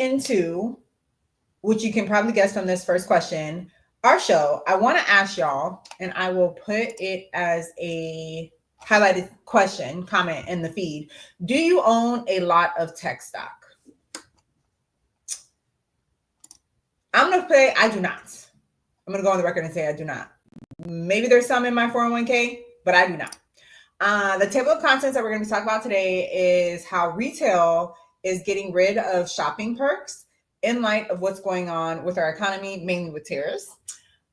into, which you can probably guess from this first question, our show, I want to ask y'all, and I will put it as a highlighted question, comment in the feed. Do you own a lot of tech stock? I'm going to say I do not. I'm going to go on the record and say I do not. Maybe there's some in my 401k, but I do not. The table of contents that we're going to be talking about today is how retail is getting rid of shopping perks in light of what's going on with our economy, mainly with tariffs.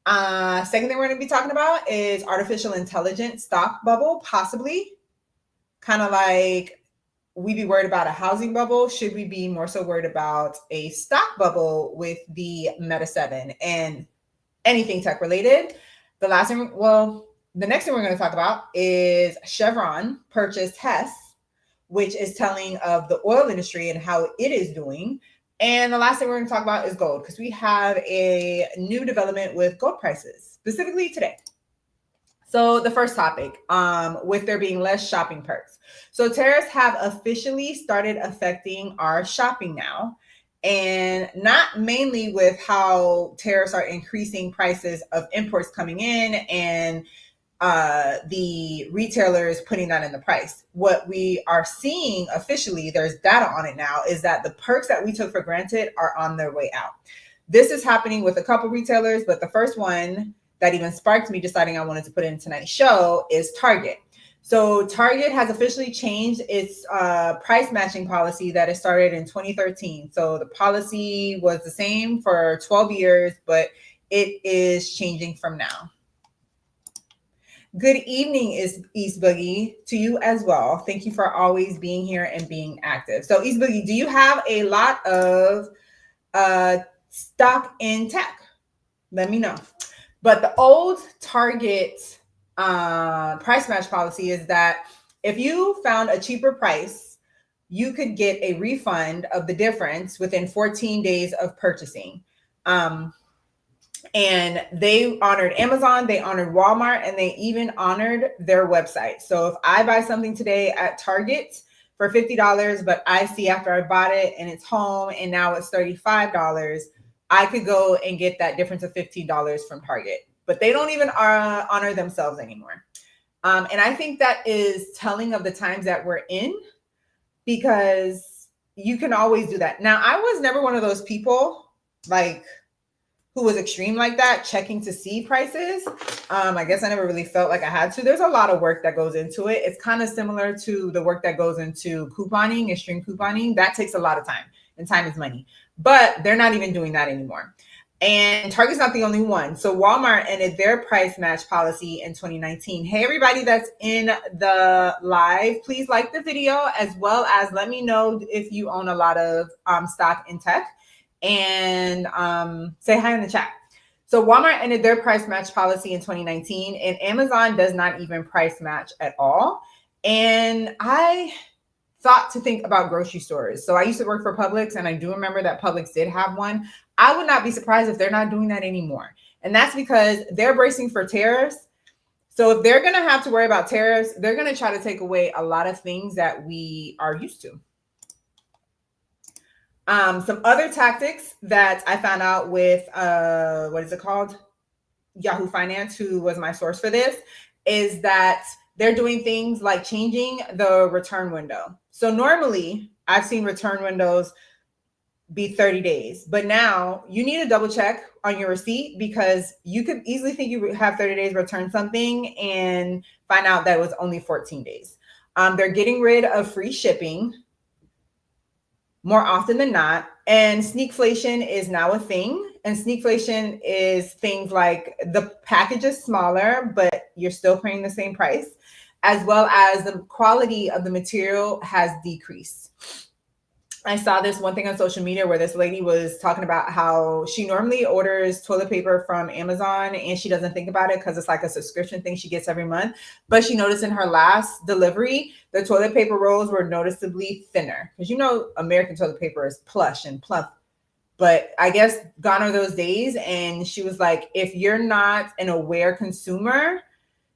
Second thing we're going to be talking about is artificial intelligence stock bubble, possibly. Kind of like we be worried about a housing bubble. Should we be more so worried about a stock bubble with the Meta 7 and anything tech related? The next thing we're going to talk about is Chevron purchased Hess, which is telling of the oil industry and how it is doing. And the last thing we're going to talk about is gold, because we have a new development with gold prices, specifically today. So the first topic, with there being less shopping perks. So tariffs have officially started affecting our shopping now, and not mainly with how tariffs are increasing prices of imports coming in and the retailers putting that in the price. What we are seeing officially, there's data on it now, is that the perks that we took for granted are on their way out. This is happening with a couple retailers, but the first one that even sparked me deciding I wanted to put in tonight's show is Target. So Target has officially changed its price matching policy that it started in 2013. So the policy was the same for 12 years, but it is changing from now. Good evening, East Boogie, to you as well. Thank you for always being here and being active. So East Boogie, do you have a lot of stock in tech? Let me know. But the old Target price match policy is that if you found a cheaper price, you could get a refund of the difference within 14 days of purchasing. And they honored Amazon, they honored Walmart, and they even honored their website. So if I buy something today at Target for $50, but I see after I bought it and it's home and now it's $35, I could go and get that difference of $15 from Target. But they don't even honor themselves anymore. And I think that is telling of the times that we're in, because you can always do that. Now, I was never one of those people like who was extreme like that, checking to see prices. I guess I never really felt like I had to. There's a lot of work that goes into it. It's kind of similar to the work that goes into couponing, extreme couponing. That takes a lot of time, and time is money. But they're not even doing that anymore. And Target's not the only one. So Walmart ended their price match policy in 2019. Hey, everybody that's in the live, please like the video, as well as let me know if you own a lot of stock in tech, and say hi in the chat. So Walmart ended their price match policy in 2019, and Amazon does not even price match at all. And I thought to think about grocery stores. So I used to work for Publix, and I do remember that Publix did have one. I would not be surprised if they're not doing that anymore. And that's because they're bracing for tariffs. So if they're going to have to worry about tariffs, they're going to try to take away a lot of things that we are used to. Some other tactics that I found out with, Yahoo Finance, who was my source for this, is that they're doing things like changing the return window. So normally I've seen return windows be 30 days, but now you need to double check on your receipt, because you could easily think you have 30 days to return something and find out that it was only 14 days. They're getting rid of free shipping more often than not. And sneakflation is now a thing. And sneakflation is things like the package is smaller, but you're still paying the same price, as well as the quality of the material has decreased. I saw this one thing on social media where this lady was talking about how she normally orders toilet paper from Amazon and she doesn't think about it because it's like a subscription thing she gets every month. But she noticed in her last delivery, the toilet paper rolls were noticeably thinner, because you know American toilet paper is plush and plump. But I guess gone are those days. And she was like, if you're not an aware consumer,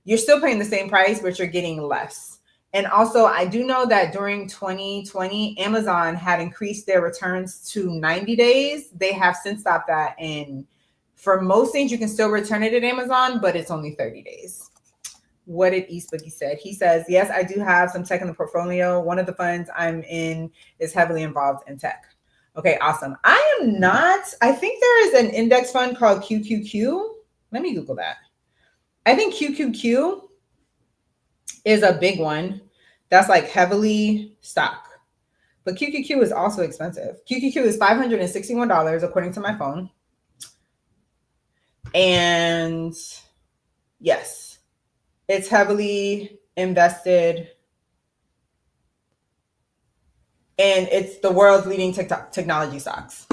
you're still paying the same price, but you're getting less. And also, I do know that during 2020, Amazon had increased their returns to 90 days. They have since stopped that. And for most things, you can still return it at Amazon, but it's only 30 days. What did East Boogie said? He says, yes, I do have some tech in the portfolio. One of the funds I'm in is heavily involved in tech. Okay, awesome. I am not. I think there is an index fund called QQQ. Let me Google that. I think QQQ is a big one that's like heavily stock. But QQQ is also expensive. QQQ is $561 according to my phone. And yes, it's heavily invested. And it's the world's leading technology stocks.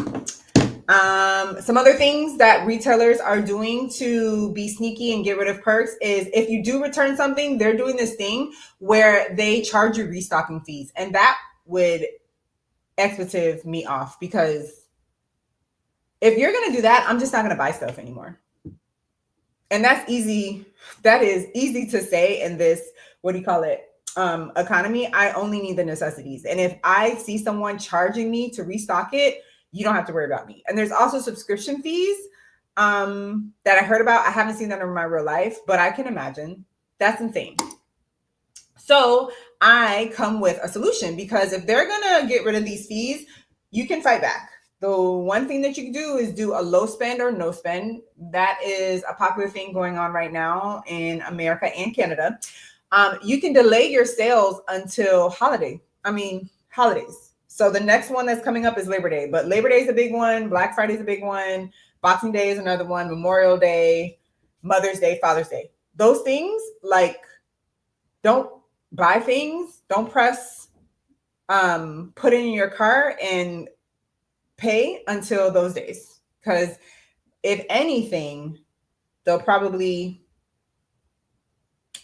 Some other things that retailers are doing to be sneaky and get rid of perks is if you do return something, they're doing this thing where they charge you restocking fees. And that would expletive me off, because if you're going to do that, I'm just not going to buy stuff anymore. And that's easy. That is easy to say in this, what do you call it? Economy. I only need the necessities. And if I see someone charging me to restock it, you don't have to worry about me. And there's also subscription fees that I heard about. I haven't seen that in my real life, but I can imagine that's insane. So I come with a solution, because if they're going to get rid of these fees, you can fight back. The one thing that you can do is do a low spend or no spend. That is a popular thing going on right now in America and Canada. You can delay your sales until holidays. So the next one that's coming up is Labor Day, but Labor Day is a big one. Black Friday is a big one. Boxing Day is another one. Memorial Day, Mother's Day, Father's Day. Those things, like, don't buy things. Don't press, put it in your cart and pay until those days. Because if anything, they'll probably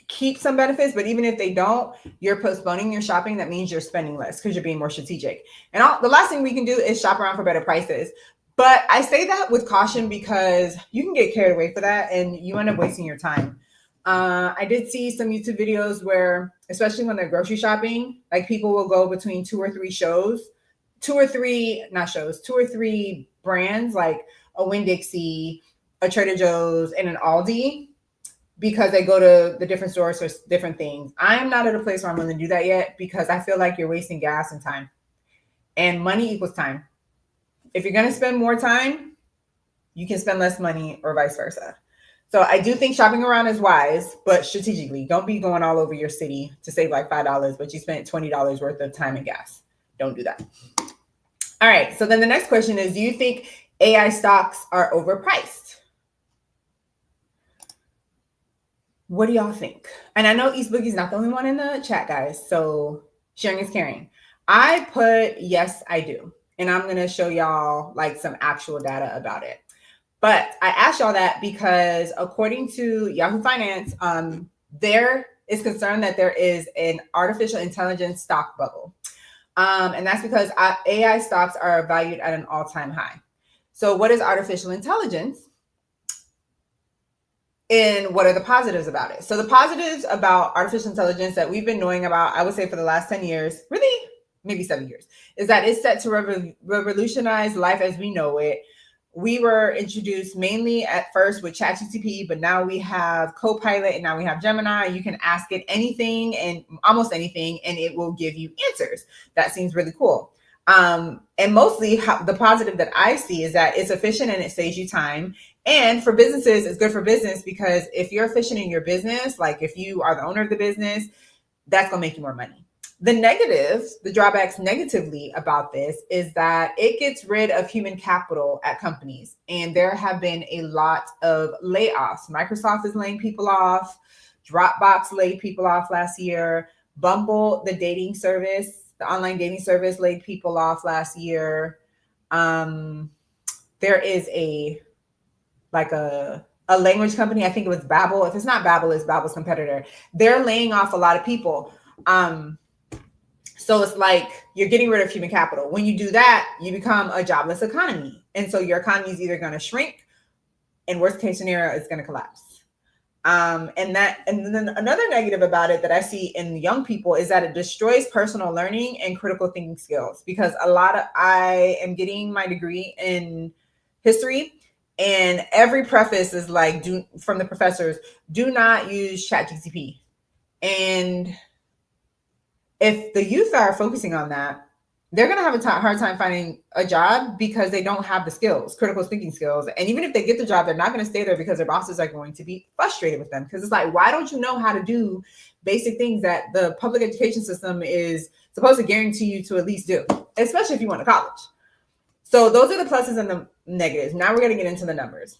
keep some benefits, but even if they don't, you're postponing your shopping. That means you're spending less because you're being more strategic. And the last thing we can do is shop around for better prices. But I say that with caution, because you can get carried away for that and you end up wasting your time. I did see some YouTube videos where, especially when they're grocery shopping, like people will go between two or three brands, like a Winn-Dixie, a Trader Joe's, and an Aldi, because they go to the different stores for different things. I'm not at a place where I'm going to do that yet, because I feel like you're wasting gas and time. And money equals time. If you're going to spend more time, you can spend less money, or vice versa. So I do think shopping around is wise, but strategically. Don't be going all over your city to save like $5, but you spent $20 worth of time and gas. Don't do that. All right. So then the next question is, do you think AI stocks are overpriced? What do y'all think? And I know East Boogie's not the only one in the chat, guys. So sharing is caring. I put yes, I do. And I'm going to show y'all like some actual data about it. But I asked y'all that because according to Yahoo Finance, there is concern that there is an artificial intelligence stock bubble. And that's because AI stocks are valued at an all-time high. So what is artificial intelligence? And what are the positives about it? So the positives about artificial intelligence that we've been knowing about, I would say for the last 10 years, really, maybe 7 years, is that it's set to revolutionize life as we know it. We were introduced mainly at first with ChatGPT, but now we have Copilot and now we have Gemini. You can ask it anything and almost anything, and it will give you answers. That seems really cool. And mostly the positive that I see is that it's efficient and it saves you time. And for businesses, it's good for business, because if you're efficient in your business, like if you are the owner of the business, that's going to make you more money. The negatives, the drawbacks negatively about this is that it gets rid of human capital at companies. And there have been a lot of layoffs. Microsoft is laying people off. Dropbox laid people off last year. Bumble, the dating service, the online dating service, laid people off last year. There is a language company. I think it was Babbel. If it's not Babbel, it's Babbel's competitor. They're laying off a lot of people. So it's like you're getting rid of human capital. When you do that, you become a jobless economy. And so your economy is either going to shrink, and worst case scenario, it's going to collapse. And then another negative about it that I see in young people is that it destroys personal learning and critical thinking skills, because I am getting my degree in history, and every preface is like, from the professors, do not use ChatGPT. And if the youth are focusing on that, they're going to have a hard time finding a job because they don't have the skills, critical thinking skills. And even if they get the job, they're not going to stay there because their bosses are going to be frustrated with them. Because it's like, why don't you know how to do basic things that the public education system is supposed to guarantee you to at least do, especially if you went to college? So those are the pluses and the negatives. Now we're going to get into the numbers.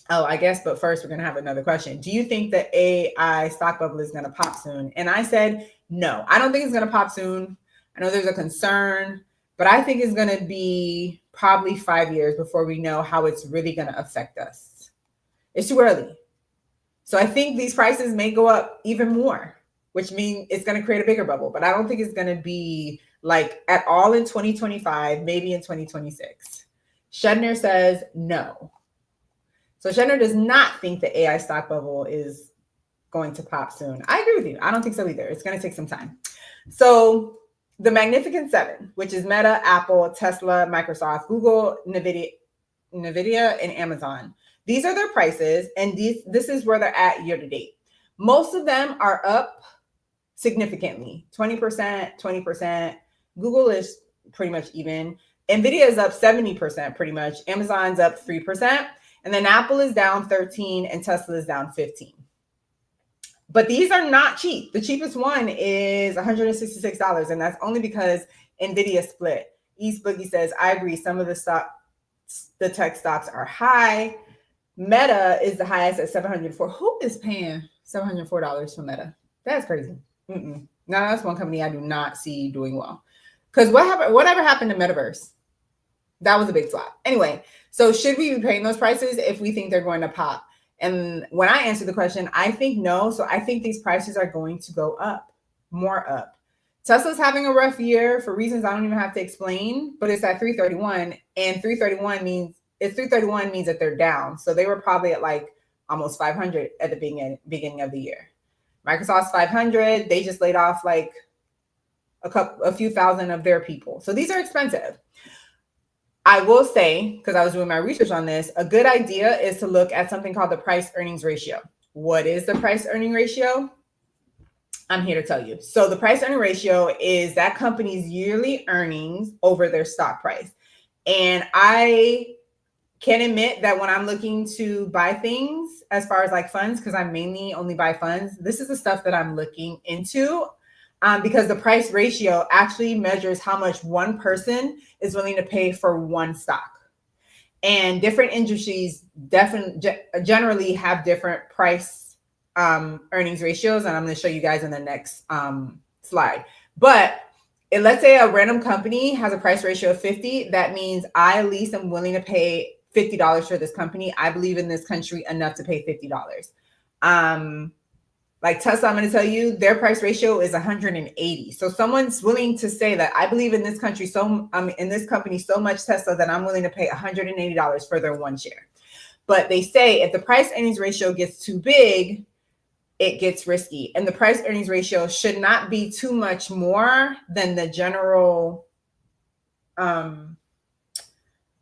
Oh, I guess, but first we're going to have another question. Do you think the AI stock bubble is going to pop soon? And I said, no, I don't think it's going to pop soon. I know there's a concern, but I think it's going to be probably 5 years before we know how it's really going to affect us. It's too early. So I think these prices may go up even more, which means it's going to create a bigger bubble, but I don't think it's going to be like at all in 2025, maybe in 2026. Shedner says no. So Shedner does not think the AI stock bubble is going to pop soon. I agree with you. I don't think so either. It's going to take some time. So the Magnificent Seven, which is Meta, Apple, Tesla, Microsoft, Google, NVIDIA, and Amazon. These are their prices, and this is where they're at year to date. Most of them are up significantly, 20%, 20%. Google is pretty much even. NVIDIA is up 70% pretty much. Amazon's up 3%. And then Apple is down 13% and Tesla is down 15%. But these are not cheap. The cheapest one is $166, and that's only because NVIDIA split. East Boogie says, I agree. Some of the tech stocks are high. Meta is the highest at $704. Who is paying $704 for Meta? That's crazy. Now that's one company I do not see doing well. Because whatever happened to Metaverse? That was a big flop. Anyway, so should we be paying those prices if we think they're going to pop? And when I answer the question, I think no. So I think these prices are going to go up, more up. Tesla's having a rough year for reasons I don't even have to explain, but it's at 331, and 331 means that they're down. So they were probably at like almost 500 at the beginning of the year. Microsoft's 500. They just laid off like a few thousand of their people. So these are expensive. I will say, because I was doing my research on this, a good idea is to look at something called the price earnings ratio. What is the price earning ratio? I'm here to tell you. So the price earning ratio is that company's yearly earnings over their stock price. And I can admit that when I'm looking to buy things as far as like funds, because I mainly only buy funds, this is the stuff that I'm looking into. Because the price ratio actually measures how much one person is willing to pay for one stock. And different industries generally have different price earnings ratios. And I'm going to show you guys in the next slide. But let's say a random company has a price ratio of 50. That means I at least am willing to pay $50 for this company. I believe in this country enough to pay $50. Like Tesla, I'm going to tell you, their price ratio is 180. So someone's willing to say that I believe in this country, in this company so much Tesla that I'm willing to pay $180 for their one share. But they say if the price earnings ratio gets too big, it gets risky. And the price earnings ratio should not be too much more than the general, the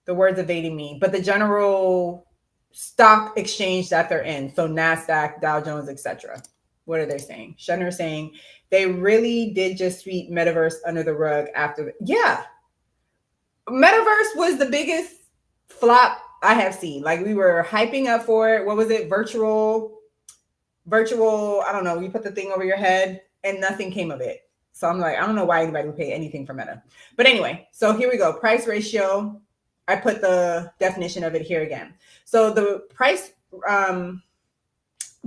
word's evading me, but the general stock exchange that they're in. So NASDAQ, Dow Jones, etc. What are they saying? Shedner saying they really did just sweep Metaverse under the rug after. Yeah. Metaverse was the biggest flop I have seen. Like we were hyping up for it. What was it? Virtual, I don't know. You put the thing over your head and nothing came of it. So I'm like, I don't know why anybody would pay anything for Meta. But anyway, so here we go. Price ratio. I put the definition of it here again. So the price,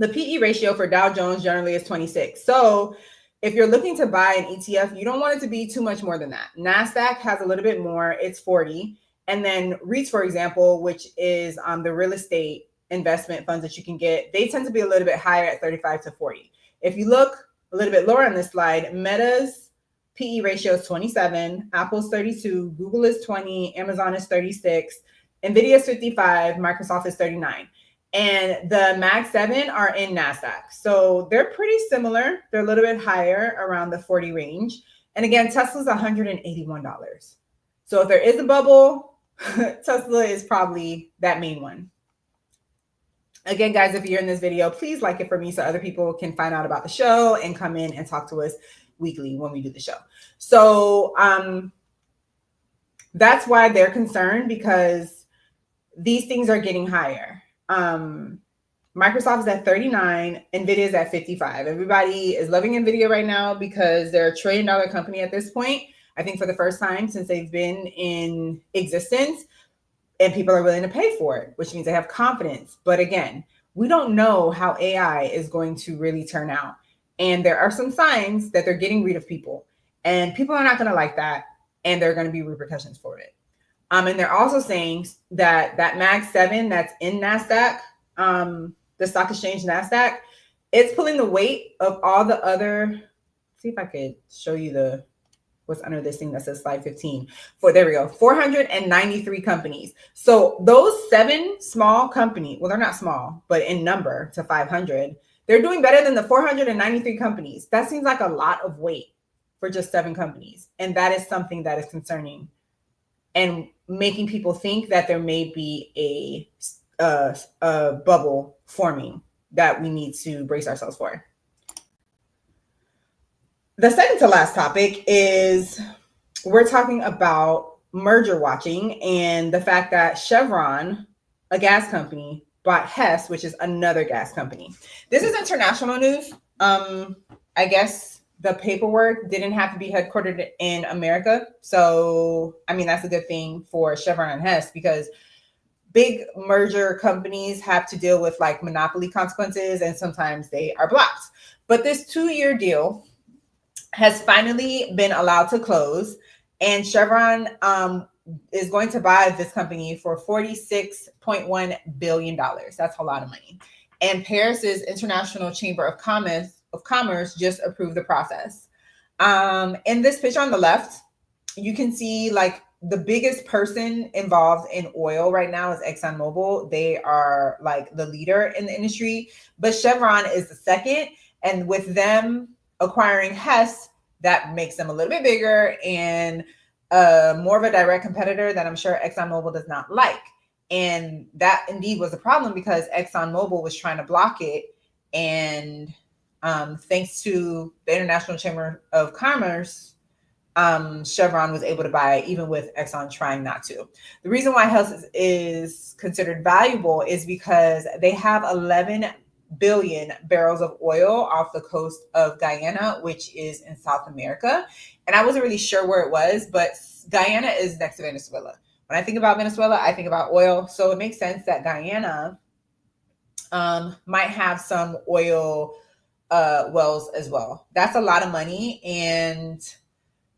the PE ratio for Dow Jones generally is 26. So if you're looking to buy an ETF, you don't want it to be too much more than that. NASDAQ has a little bit more, it's 40. And then REITs, for example, which is the real estate investment funds that you can get, they tend to be a little bit higher at 35 to 40. If you look a little bit lower on this slide, Meta's PE ratio is 27, Apple's 32, Google is 20, Amazon is 36, NVIDIA is 55, Microsoft is 39. And the Mag 7 are in NASDAQ. So they're pretty similar. They're a little bit higher, around the 40 range. And again, Tesla's $181. So if there is a bubble, Tesla is probably that main one. Again, guys, if you're in this video, please like it for me so other people can find out about the show and come in and talk to us weekly when we do the show. So that's why they're concerned, because these things are getting higher. Microsoft is at 39, Nvidia is at 55. Everybody is loving Nvidia right now because they're a $1 trillion company at this point. I think for the first time since they've been in existence, and people are willing to pay for it, which means they have confidence. But again, we don't know how AI is going to really turn out. And there are some signs that they're getting rid of people, and people are not going to like that. And there are going to be repercussions for it. And they're also saying that Mag 7 that's in NASDAQ, the stock exchange NASDAQ, it's pulling the weight of all the other, see if I could show you what's under this thing that says slide 15. There we go, 493 companies. So those 7 small companies, well, they're not small, but in number to 500, they're doing better than the 493 companies. That seems like a lot of weight for just 7 companies. And that is something that is concerning and making people think that there may be a bubble forming that we need to brace ourselves for. The second to last topic is we're talking about merger watching and the fact that Chevron, a gas company, bought Hess, which is another gas company. This is international news. I guess the paperwork didn't have to be headquartered in America. So, I mean, that's a good thing for Chevron and Hess, because big merger companies have to deal with like monopoly consequences, and sometimes they are blocked. But this 2-year deal has finally been allowed to close, and Chevron is going to buy this company for $46.1 billion. That's a lot of money. And Paris's International Chamber of Commerce just approved the process. In this picture on the left, you can see like the biggest person involved in oil right now is ExxonMobil. They are like the leader in the industry, but Chevron is the second. And with them acquiring Hess, that makes them a little bit bigger and more of a direct competitor that I'm sure ExxonMobil does not like. And that indeed was a problem, because ExxonMobil was trying to block it. And thanks to the International Chamber of Commerce, Chevron was able to buy it, even with Exxon trying not to. The reason why Hess is considered valuable is because they have 11 billion barrels of oil off the coast of Guyana, which is in South America. And I wasn't really sure where it was, but Guyana is next to Venezuela. When I think about Venezuela, I think about oil. So it makes sense that Guyana might have some oil wells as well. That's a lot of money. And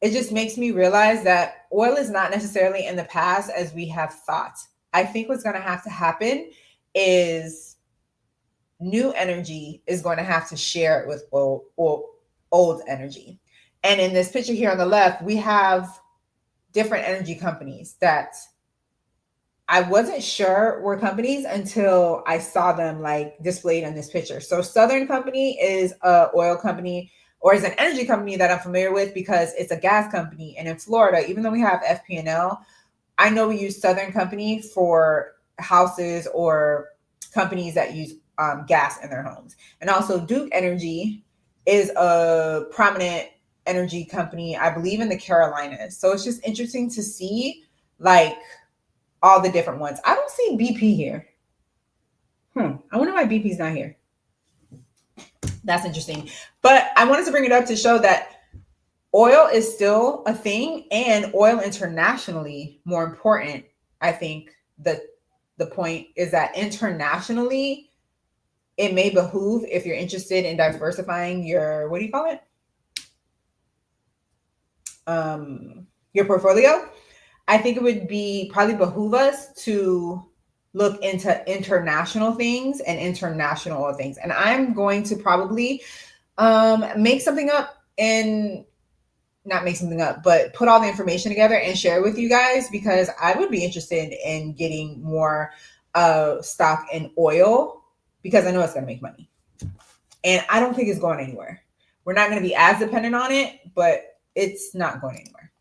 it just makes me realize that oil is not necessarily in the past as we have thought. I think what's going to have to happen is new energy is going to have to share it with old energy. And in this picture here on the left, we have different energy companies that I wasn't sure were companies until I saw them like displayed in this picture. So Southern Company is an oil company, or is an energy company that I'm familiar with because it's a gas company. And in Florida, even though we have FP&L, I know we use Southern Company for houses or companies that use gas in their homes. And also Duke Energy is a prominent energy company, I believe, in the Carolinas. So it's just interesting to see like all the different ones. I don't see BP here. I wonder why BP's not here. That's interesting. But I wanted to bring it up to show that oil is still a thing, and oil internationally more important. I think the point is that internationally, it may behoove, if you're interested in diversifying your, what do you call it? Your portfolio. I think it would probably behoove us to look into international things and international oil things. And I'm going to probably make something up, and not make something up, but put all the information together and share it with you guys, because I would be interested in getting more stock in oil because I know it's going to make money. And I don't think it's going anywhere. We're not going to be as dependent on it, but it's not going anywhere.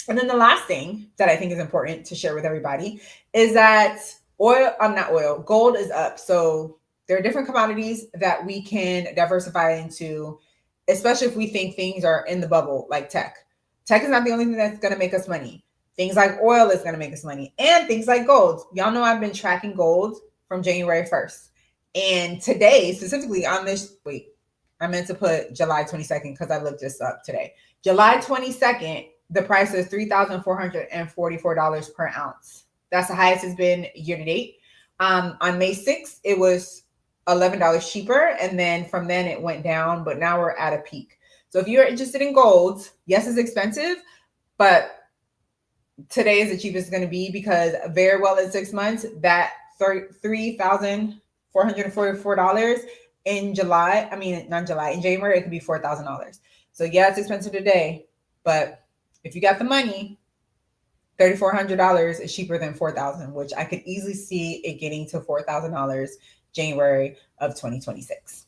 And then the last thing that I think is important to share with everybody is that gold is up. So there are different commodities that we can diversify into, especially if we think things are in the bubble, like tech. Tech is not the only thing that's going to make us money. Things like oil is going to make us money, and things like gold. Y'all know I've been tracking gold from January 1st. And today, specifically on this, I meant to put July 22nd because I looked this up today. July 22nd, the price is $3,444 per ounce. That's the highest it's been year to date. On May 6th, it was $11 cheaper. And then from then it went down, but now we're at a peak. So if you're interested in gold, yes, it's expensive, but today is the cheapest it's going to be because very well in 6 months, that $3,444 in July, in January, it could be $4,000. So yeah, it's expensive today, but if you got the money, $3,400 is cheaper than $4,000, which I could easily see it getting to $4,000 January of 2026.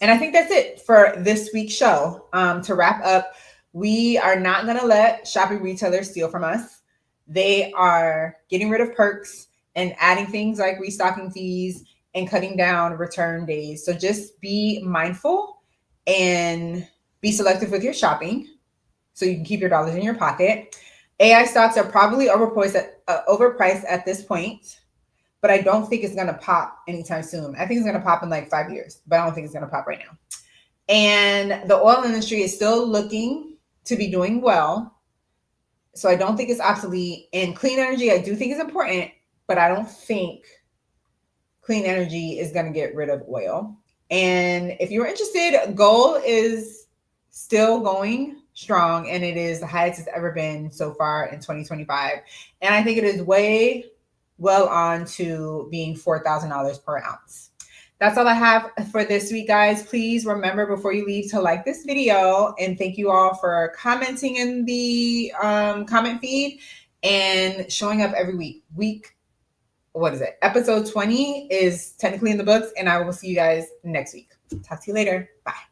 And I think that's it for this week's show. To wrap up, we are not going to let shopping retailers steal from us. They are getting rid of perks and adding things like restocking fees and cutting down return days. So just be mindful and be selective with your shopping so you can keep your dollars in your pocket. AI stocks are probably overpriced at this point, but I don't think it's going to pop anytime soon. I think it's going to pop in like 5 years, but I don't think it's going to pop right now. And the oil industry is still looking to be doing well. So I don't think it's obsolete. And clean energy, I do think is important, but I don't think clean energy is going to get rid of oil. And if you're interested, gold is still going strong, and it is the highest it's ever been so far in 2025. And I think it is way well on to being $4,000 per ounce. That's all I have for this week, guys. Please remember before you leave to like this video, and thank you all for commenting in the comment feed and showing up every week. What is it? Episode 20 is technically in the books, and I will see you guys next week. Talk to you later. Bye.